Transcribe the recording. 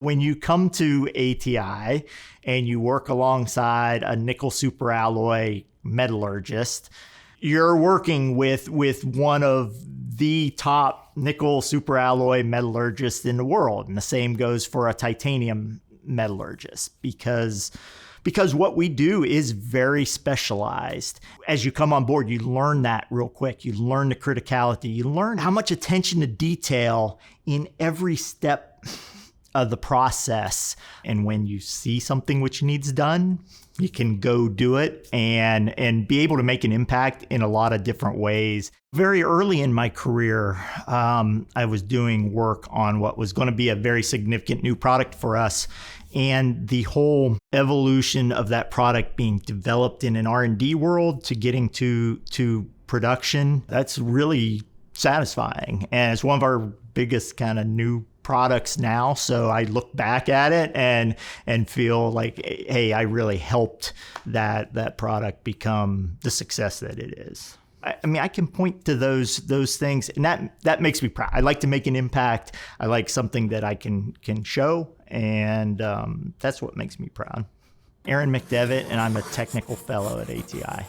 When you come to ATI and you work alongside a nickel superalloy metallurgist, you're working with one of the top nickel superalloy metallurgists in the world. And the same goes for a titanium metallurgist because what we do is very specialized. As you come on board, you learn that real quick. You learn the criticality. You learn how much attention to detail in every step of the process. And when you see something which needs done, you can go do it and be able to make an impact in a lot of different ways. Very early in my career, I was doing work on what was going to be a very significant new product for us. And the whole evolution of that product being developed in an R&D world to getting to production, that's really satisfying. And it's one of our biggest kind of new products now. So I look back at it and feel like, hey, I really helped that product become the success that it is. I mean, I can point to those things, and that makes me proud. I like to make an impact. I like something that I can show, and that's what makes me proud. Erin McDevitt, and I'm a technical fellow at ATI.